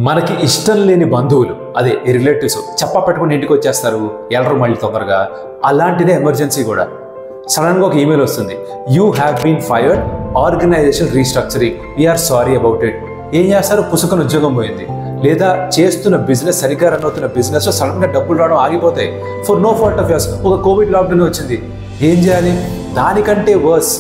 మనకి ఇష్టం లేని బంధువులు అదే రిలేటివ్స్ చెప్పా పెట్టుకుని ఇంటికి వచ్చేస్తారు, ఎల్లరు మళ్ళీ తొందరగా. అలాంటిదే ఎమర్జెన్సీ కూడా. సడన్గా ఒక ఈమెయిల్ వస్తుంది, you have been fired, organisation restructuring, we are sorry about it. ఏం చేస్తారు? పుసుకుని ఉద్యోగం పోయింది. లేదా చేస్తున్న బిజినెస్, సరిగ్గా రన్ అవుతున్న బిజినెస్ సడన్గా డబ్బులు రావడం ఆగిపోతాయి for no fault of yours. ఒక కోవిడ్ లాక్డౌన్ వచ్చింది, ఏం చేయాలి? దానికంటే వర్స్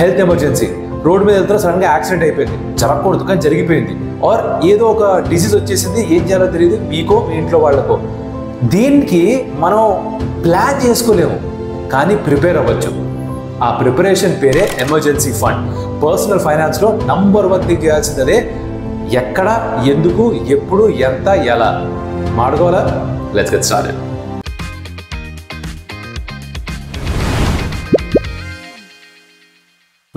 హెల్త్ ఎమర్జెన్సీ. రోడ్డు మీద వెళ్తారో సడన్గా యాక్సిడెంట్ అయిపోయింది, జరగకూడదు కానీ జరిగిపోయింది. ఆర్ ఏదో ఒక డిసీజ్ వచ్చేసింది, ఏం చేయాలో తెలియదు మీకో మీ ఇంట్లో వాళ్ళకో. దీనికి మనం ప్లాన్ చేసుకోలేము కానీ ప్రిపేర్ అవ్వచ్చు. ఆ ప్రిపరేషన్ పేరే ఎమర్జెన్సీ ఫండ్. పర్సనల్ ఫైనాన్స్లో నంబర్ 1 థింగ్ చేయాల్సిందే ఎక్కడ, ఎందుకు, ఎప్పుడు, ఎంత, ఎలా మాడుకోవాలా. Let's get started.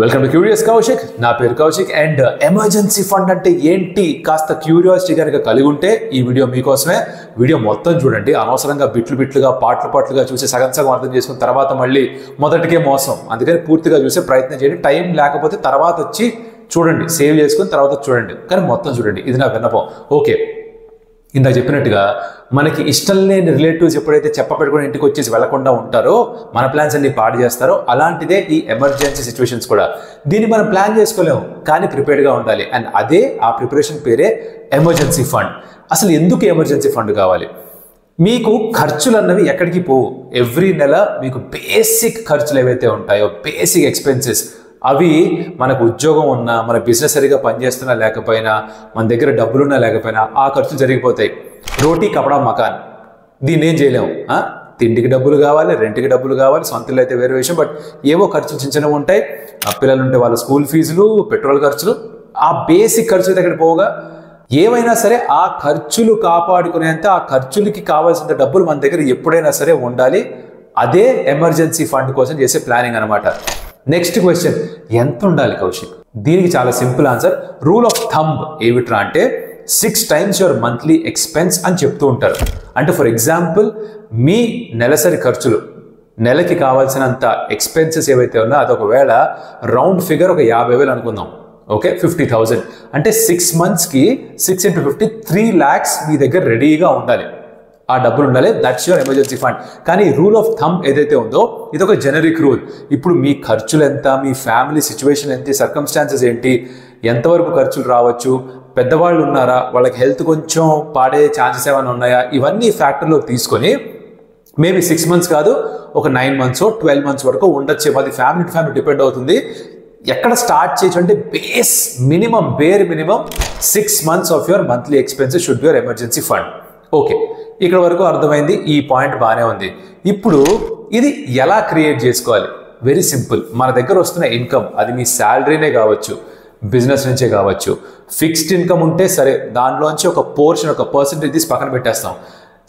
Welcome to curious Kaushik. నా పేరు కౌశిక్. అండ్ ఎమర్జెన్సీ ఫండ్ అంటే ఏంటి కాస్త క్యూరియాసిటీ కనుక కలిగి ఉంటే ఈ వీడియో మీకోసమే. వీడియో మొత్తం చూడండి, అనవసరంగా బిట్లుగా పాటలుగా చూసి సగం అర్థం చేసుకున్న తర్వాత మళ్ళీ మొదటికే మోసం. అందుకని పూర్తిగా చూసే ప్రయత్నం చేయండి. టైం లేకపోతే తర్వాత వచ్చి చూడండి, సేవ్ చేసుకుని తర్వాత చూడండి, కానీ మొత్తం చూడండి. ఇది నా విన్నపం. ఓకే, ఇందాక చెప్పినట్టుగా మనకి ఇష్టం లేని రిలేటివ్స్ ఎప్పుడైతే చెప్పబెట్టుకుని ఇంటికి వచ్చేసి వెళ్లకుండా ఉంటారో, మన ప్లాన్స్ అన్ని పాడు చేస్తారో, అలాంటిదే ఈ ఎమర్జెన్సీ సిచ్యువేషన్స్ కూడా. దీన్ని మనం ప్లాన్ చేసుకోలేము కానీ ప్రిపేర్డ్గా ఉండాలి. అండ్ అదే ఆ ప్రిపరేషన్ పేరే ఎమర్జెన్సీ ఫండ్. అసలు ఎందుకు ఎమర్జెన్సీ ఫండ్ కావాలి? మీకు ఖర్చులు అన్నవి ఎక్కడికి పోవు. ఎవ్రీ నెల మీకు బేసిక్ ఖర్చులు ఏవైతే ఉంటాయో, బేసిక్ ఎక్స్పెన్సెస్, అవి మనకు ఉద్యోగం ఉన్నా, మన బిజినెస్ సరిగా పనిచేస్తున్నా లేకపోయినా, మన దగ్గర డబ్బులున్నా లేకపోయినా ఆ ఖర్చులు జరిగిపోతాయి. రోటీ కపడా మకాన్, దీన్ని ఏం చేయలేము. తిండికి డబ్బులు కావాలి, రెంట్కి డబ్బులు కావాలి, సొంతలు అయితే వేరే విషయం. బట్ ఏవో ఖర్చులు చిన్నవి ఉంటాయి. పిల్లలు ఉంటే వాళ్ళ స్కూల్ ఫీజులు, పెట్రోల్ ఖర్చులు, ఆ బేసిక్ ఖర్చులు దగ్గర పోగా ఏమైనా సరే ఆ ఖర్చులు కాపాడుకునేంత, ఆ ఖర్చులకి కావాల్సిన డబ్బులు మన దగ్గర ఎప్పుడైనా సరే ఉండాలి. అదే ఎమర్జెన్సీ ఫండ్ కోసం చేసే ప్లానింగ్ అనమాట. నెక్స్ట్ క్వశ్చన్, ఎంత ఉండాలి కౌశిక్? దీనికి చాలా simple answer. Rule of thumb ఏమిట్రా అంటే 6 times యువర్ మంత్లీ ఎక్స్పెన్స్ అని చెప్తూ ఉంటారు. అంటే ఫర్ ఎగ్జాంపుల్, మీ నెలసరి ఖర్చులు, నెలకి కావాల్సినంత ఎక్స్పెన్సెస్ ఏవైతే ఉన్నాయో అది ఒకవేళ రౌండ్ ఫిగర్ ఒక 50,000 అనుకుందాం. ఓకే, 50,000 అంటే 6 monthsకి 6 into 50 3 lakhs మీ దగ్గర రెడీగా ఉండాలి. ఆ డబ్బులు ఉండాలి. That's your emergency fund. కానీ రూల్ ఆఫ్ థంబ్ ఏదైతే ఉందో ఇది ఒక జెనరిక్ రూల్. ఇప్పుడు మీ ఖర్చులు ఎంత, మీ ఫ్యామిలీ సిచ్యువేషన్ ఏంటి, సర్కమ్స్టాన్సెస్ ఏంటి, ఎంతవరకు ఖర్చులు రావచ్చు, పెద్దవాళ్ళు ఉన్నారా, వాళ్ళకి హెల్త్ కొంచెం పాడే ఛాన్సెస్ ఏమైనా ఉన్నాయా, ఇవన్నీ ఫ్యాక్టర్లోకి తీసుకొని మేబీ 6 months కాదు, ఒక 9 months 12 months వరకు ఉండొచ్చు. అది ఫ్యామిలీ టు ఫ్యామిలీ డిపెండ్ అవుతుంది. ఎక్కడ స్టార్ట్ చేయొచ్చు అంటే bear minimum 6 months of your monthly expenses should be your emergency fund. Okay, ఇక్కడ వరకు అర్థమైంది. ఈ పాయింట్ బాగానే ఉంది. ఇప్పుడు ఇది ఎలా క్రియేట్ చేసుకోవాలి? Very simple. మన దగ్గర వస్తున్న ఇన్కమ్, అది మీ శాలరీనే కావచ్చు, బిజినెస్ నుంచే కావచ్చు. ఫిక్స్డ్ ఇన్కమ్ ఉంటే సరే, దాంట్లోంచి ఒక పోర్షన్, ఒక పర్సెంటేజ్ తీసి పక్కన పెట్టేస్తాం.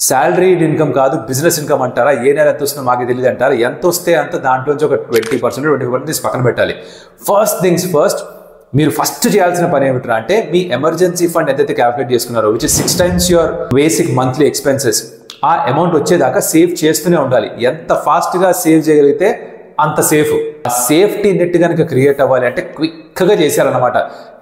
శాలరీ ఇన్కమ్ కాదు, బిజినెస్ ఇన్కమ్ అంటారా, ఏ నెల ఎంత వస్తుందో మాకు తెలియదు అంటారా, ఎంత వస్తే అంత దాంట్లోంచి ఒక 20%, 25% తీసి పక్కన పెట్టాలి. ఫస్ట్ థింగ్స్ ఫస్ట్, మీరు ఫస్ట్ చేయాల్సిన పని ఏమిట్రా అంటే మీ ఎమర్జెన్సీ ఫండ్ ఎంతైతే క్యాల్కులేట్ చేసుకున్నారో, which is 6 times your basic monthly expenses, ఆ అమౌంట్ వచ్చేదాకా సేవ్ చేస్తూనే ఉండాలి. ఎంత ఫాస్ట్గా సేవ్ చేయగలిగితే అంత సేఫ్. ఆ సేఫ్టీ నెట్ కనుక క్రియేట్ అవ్వాలి అంటే క్విక్గా చేశారనమాట.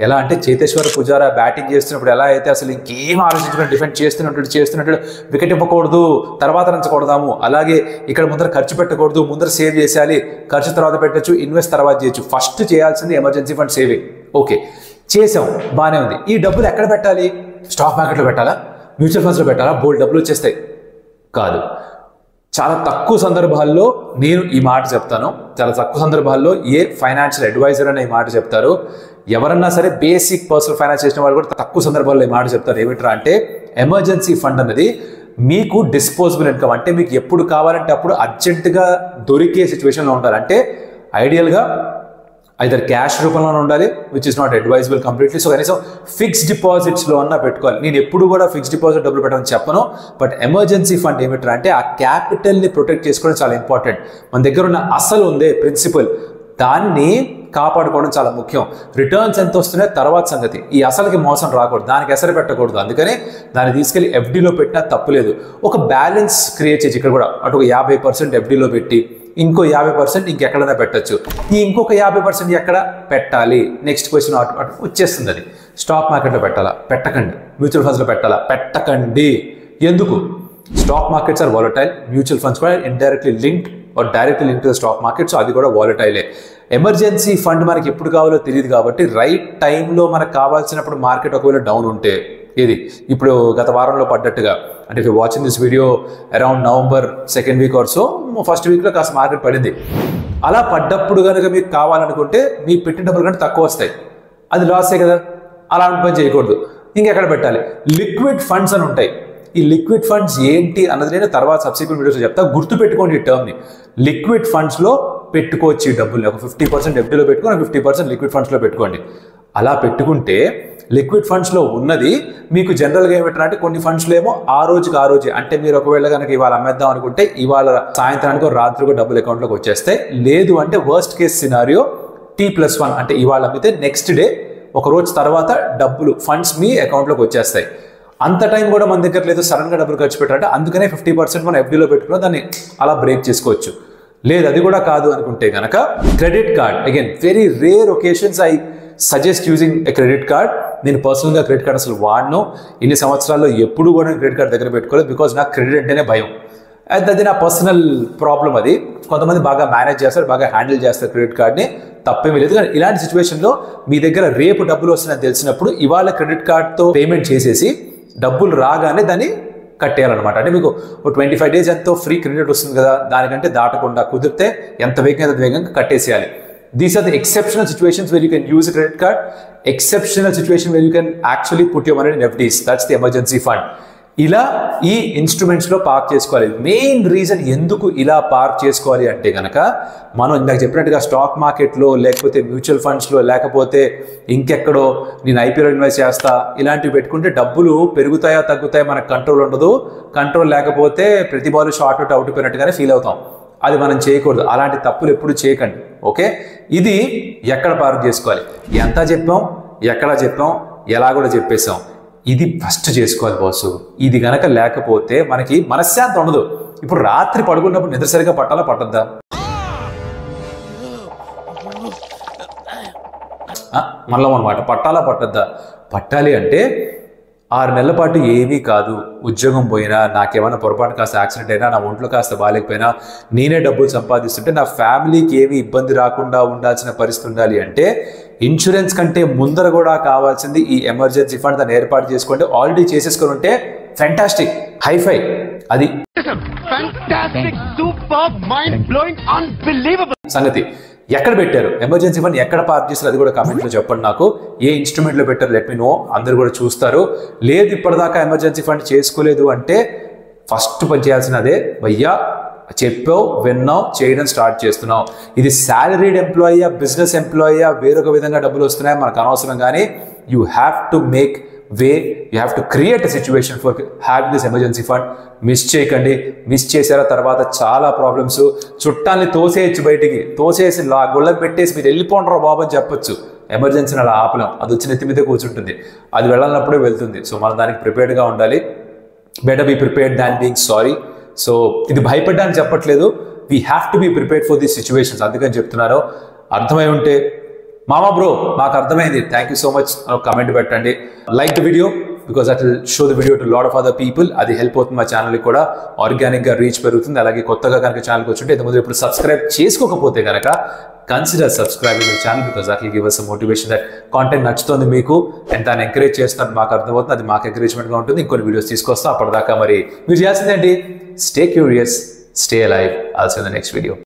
ఎలా అంటే చేతేశ్వర పుజారా బ్యాటింగ్ చేస్తున్నప్పుడు ఎలా అయితే అసలు ఇంకేం ఆలోచించుకుని డిఫెండ్ చేస్తున్నట్టు వికెట్ ఇవ్వకూడదు, తర్వాత రంచకూడదాము, అలాగే ఇక్కడ ముందర ఖర్చు పెట్టకూడదు, ముందర సేవ్ చేయాలి, ఖర్చు తర్వాత పెట్టచ్చు, ఇన్వెస్ట్ తర్వాత చేయొచ్చు. ఫస్ట్ చేయాల్సింది ఎమర్జెన్సీ ఫండ్ సేవింగ్. ఓకే, చేసాం, బాగానే ఉంది. ఈ డబ్బులు ఎక్కడ పెట్టాలి? స్టాక్ మార్కెట్లో పెట్టాలా, మ్యూచువల్ ఫండ్స్లో పెట్టాలా? బోల్డ్ డబ్బులు వచ్చేస్తాయి కాదు. చాలా తక్కువ సందర్భాల్లో నేను ఈ మాట చెప్తాను. చాలా తక్కువ సందర్భాల్లో ఏ ఫైనాన్షియల్ అడ్వైజర్ అనే ఈ మాట చెప్తారు. ఎవరన్నా సరే బేసిక్ పర్సనల్ ఫైనాన్స్ చేసిన వాళ్ళు కూడా తక్కువ సందర్భాల్లో ఈ మాట చెప్తారు. ఏమిట్రా అంటే ఎమర్జెన్సీ ఫండ్ అన్నది మీకు డిస్పోజబుల్ ఇన్కమ్. అంటే మీకు ఎప్పుడు కావాలంటే అప్పుడు అర్జెంటుగా దొరికే సిచ్యువేషన్లో ఉండాలి. అంటే ఐడియల్గా ఐదర్ క్యాష్ రూపంలో ఉండాలి, which is not advisable completely. So కనీసం ఫిక్స్డ్ డిపాజిట్స్లో అన్నా పెట్టుకోవాలి. నేను ఎప్పుడు కూడా ఫిక్స్డ్ డిపాజిట్ డబ్బులు పెట్టమని చెప్పను. బట్ ఎమర్జెన్సీ ఫండ్ ఏమిట్రా అంటే ఆ క్యాపిటల్ని ప్రొటెక్ట్ చేసుకోవడం చాలా ఇంపార్టెంట్. మన దగ్గర ఉన్న అసలు ఉందే ప్రిన్సిపల్, దాన్ని కాపాడుకోవడం చాలా ముఖ్యం. రిటర్న్స్ ఎంత వస్తున్నాయో తర్వాత సంగతి. ఈ అసలుకి మోసం రాకూడదు, దానికి ఎసరు పెట్టకూడదు. అందుకని దాన్ని తీసుకెళ్లి ఎఫ్డీలో పెట్టినా తప్పులేదు. ఒక బ్యాలెన్స్ క్రియేట్ చేసి ఇక్కడ కూడా అటు 50% ఎఫ్డీలో పెట్టి ఇంకో 50% ఇంకెక్కడైనా పెట్టచ్చు. ఈ ఇంకొక 50% ఎక్కడ పెట్టాలి? నెక్స్ట్ క్వశ్చన్ వచ్చేస్తుంది అది. స్టాక్ మార్కెట్లో పెట్టాలా? పెట్టకండి. మ్యూచువల్ ఫండ్స్లో పెట్టాలా? పెట్టకండి. ఎందుకు? Stock markets are volatile, mutual funds కూడా indirectly linked or directly link to the stock market. So అది కూడా వాలటైలే. ఎమర్జెన్సీ ఫండ్ మనకి ఎప్పుడు కావాలో తెలియదు కాబట్టి రైట్ టైంలో మనకు కావాల్సినప్పుడు మార్కెట్ ఒకవేళ డౌన్ ఉంటే, ఇది ఇప్పుడు గత వారంలో పడ్డట్టుగా, అంటే if watching this video around November second week or so, first వీక్లో కాస్త మార్కెట్ పడింది. అలా పడ్డప్పుడు కనుక మీకు కావాలనుకుంటే మీ పెట్టిన డబ్బులు కంటే తక్కువ వస్తాయి, అది లాసే కదా. అలాంటి పని చేయకూడదు. ఇంకెక్కడ పెట్టాలి? లిక్విడ్ ఫండ్స్ అని ఉంటాయి. ఈ లిక్విడ్ ఫండ్స్ ఏంటి అన్నది నేను తర్వాత సబ్సిక్వెంట్ వీడియోస్లో చెప్తా. గుర్తుపెట్టుకోండి ఈ టర్మ్ని. లిక్విడ్ ఫండ్స్లో పెట్టుకోవచ్చు ఈ డబ్బుల్ని. ఒక 50% ఎఫ్డీలో పెట్టుకొని 50% లిక్విడ్ ఫండ్స్లో పెట్టుకోండి. అలా పెట్టుకుంటే లిక్విడ్ ఫండ్స్లో ఉన్నది మీకు జనరల్గా ఏమిటంటే కొన్ని ఫండ్స్లో ఏమో ఆ రోజే, అంటే మీరు ఒకవేళ కనుక ఇవాళ అమ్మేద్దాం అనుకుంటే ఇవాళ సాయంత్రానికో రాత్రికో డబ్బులు అకౌంట్లోకి వచ్చేస్తాయి. లేదు అంటే వర్స్ట్ కేస్ సినారియో T+1, అంటే ఇవాళ అమ్మితే నెక్స్ట్ డే ఒక రోజు తర్వాత డబ్బులు ఫండ్స్ మీ అకౌంట్లోకి వచ్చేస్తాయి. అంత టైం కూడా మన దగ్గర లేదు, సడన్గా డబ్బులు ఖర్చు పెట్టాలంటే అందుకనే 50% మనం ఎఫ్డీలో పెట్టుకుని దాన్ని అలా బ్రేక్ చేసుకోవచ్చు. లేదు అది కూడా కాదు అనుకుంటే కనుక credit card. Again very rare occasions I suggest using a credit card. నేను పర్సనల్గా క్రెడిట్ కార్డ్ అసలు వాడను. ఇన్ని సంవత్సరాల్లో ఎప్పుడు కూడా నేను క్రెడిట్ కార్డ్ దగ్గర పెట్టుకోలేదు. బికాజ్ నాకు క్రెడిట్ అంటేనే భయం. అది నా పర్సనల్ ప్రాబ్లం. అది కొంతమంది బాగా మేనేజ్ చేస్తారు, బాగా హ్యాండిల్ చేస్తారు క్రెడిట్ కార్డ్ని, తప్పేమీ లేదు. కానీ ఇలాంటి సిచ్యువేషన్లో మీ దగ్గర రేపు డబ్బులు వస్తున్నాయని తెలిసినప్పుడు ఇవాళ క్రెడిట్ కార్డ్తో పేమెంట్ చేసేసి డబ్బులు రాగానే దాన్ని కట్టేయాలన్నమాట. అంటే మీకు 25 days ఎంతో ఫ్రీ క్రెడిట్ వస్తుంది కదా, దానికంటే దాటకుండా కుదిరితే ఎంత వేగంగా కట్టేసేయాలి. These are the exceptional situations where you can use a credit card. Exceptional situation where you can actually put your money in FDs. That's the emergency fund. ఇలా ఈ ఇన్స్ట్రుమెంట్స్లో పార్క్ చేసుకోవాలి. మెయిన్ రీజన్ ఎందుకు ఇలా పార్క్ చేసుకోవాలి అంటే కనుక మనం ఇందాక చెప్పినట్టుగా స్టాక్ మార్కెట్లో లేకపోతే మ్యూచువల్ ఫండ్స్లో లేకపోతే ఇంకెక్కడో నేను ఐపీఓలో ఇన్వెస్ట్ చేస్తా ఇలాంటివి పెట్టుకుంటే డబ్బులు పెరుగుతాయా తగ్గుతాయా మనకు కంట్రోల్ ఉండదు. కంట్రోల్ లేకపోతే ప్రతి బాల్ షార్ట్ అవుట్ అయిపోయినట్టుగానే ఫీల్ అవుతాం. అది మనం చేయకూడదు. అలాంటి తప్పులు ఎప్పుడు చేయకండి. ఓకే, ఇది ఎక్కడ పార్క్ చేసుకోవాలి, ఎంత చెప్పాం, ఎక్కడ చెప్పాం, ఎలా కూడా చెప్పేసాం. ఇది ఫస్ట్ చేసుకోవాలి బాసు. ఇది గనక లేకపోతే మనకి మనశ్శాంతి ఉండదు. ఇప్పుడు రాత్రి పడుకున్నప్పుడు నిద్ర సరిగా పట్టాలా పట్టద్దా? మళ్ళీ అనమాట, పట్టాలా పట్టద్దా? పట్టాలి అంటే 6 నెలల పాటు ఏమీ కాదు, ఉద్యోగం పోయినా, నాకేమైనా పొరపాటు కాస్త యాక్సిడెంట్ అయినా, నా ఒంట్లో కాస్త బాగాలేకపోయినా, నేనే డబ్బులు సంపాదిస్తుంటే నా ఫ్యామిలీకి ఏమీ ఇబ్బంది రాకుండా ఉండాల్సిన పరిస్థితి ఉండాలి అంటే ఇన్సూరెన్స్ కంటే ముందర కూడా కావాల్సింది ఈ ఎమర్జెన్సీ ఫండ్. దాన్ని ఏర్పాటు చేసుకోండి. ఆల్రెడీ చేసేసుకొని ఉంటే ఫెంటాస్టిక్, హైఫై. అది సంగతి. ఎక్కడ పెట్టారు ఎమర్జెన్సీ ఫండ్, ఎక్కడ పార్క్ చేస్తారు అది కూడా కామెంట్లో చెప్పండి నాకు. ఏ ఇన్స్ట్రుమెంట్లో పెట్టారు లెట్ మీ నో, అందరు కూడా చూస్తారు. లేదు ఇప్పటిదాకా ఎమర్జెన్సీ ఫండ్ చేసుకోలేదు అంటే ఫస్ట్ పని చేయాల్సినదే, భయ్యా చెప్పావు, విన్నావు, చేయడం స్టార్ట్ చేస్తున్నావు. ఇది శాలరీడ్ ఎంప్లాయీయా, బిజినెస్ ఎంప్లాయీయా, వేరొక విధంగా డబ్బులు వస్తున్నాయా మనకు అనవసరం. కానీ you have to make way, you have to create a situation for having this emergency fund. Miss చేయకండి. మిస్ చేశారా తర్వాత చాలా ప్రాబ్లమ్స్. చుట్టాలని తోసేయచ్చు, బయటికి తోసేసి గొళ్ళకి పెట్టేసి మీరు వెళ్ళిపోండ్రా బాబు అని చెప్పొచ్చు. ఎమర్జెన్సీని అలా ఆపలేం, అది వచ్చి నెత్తి మీద కూర్చుంటుంది. అది వెళ్ళాలన్నప్పుడే వెళ్తుంది. సో మనం దానికి ప్రిపేర్డ్గా ఉండాలి. Better be prepared than being sorry. So ఇది భయపడ్డాన్ని చెప్పట్లేదు, we have to be prepared for these situations. అందుకని చెప్తున్నాను. అర్థమై ఉంటే మామా బ్రో మాకు అర్థమైంది, thank you so much comment పెట్టండి. Like the video because that will show the video to lot of other people. అది హెల్ప్ అవుతుంది, మా ఛానల్కి కూడా ఆర్గానిక్గా రీచ్ పెరుగుతుంది. అలాగే కొత్తగా కనుక ఛానల్కి వచ్చి ఉంటే ఇంతకుముందు ఇప్పుడు సబ్స్క్రైబ్ చేసుకోకపోతే కనుక consider subscribing the channel because that will give us a motivation that content నచ్చుతుంది మీకు అండ్ దాన్ని ఎంకరేజ్ చేస్తున్నట్టు మాకు అర్థమవుతుంది. అది మాకు ఎంకరేజ్మెంట్గా ఉంటుంది. ఇంకొన్ని వీడియోస్ తీసుకొస్తాం. అప్పటిదాకా మరి మీరు చేయాల్సిందేంటి, stay curious, stay alive. Also in the next video.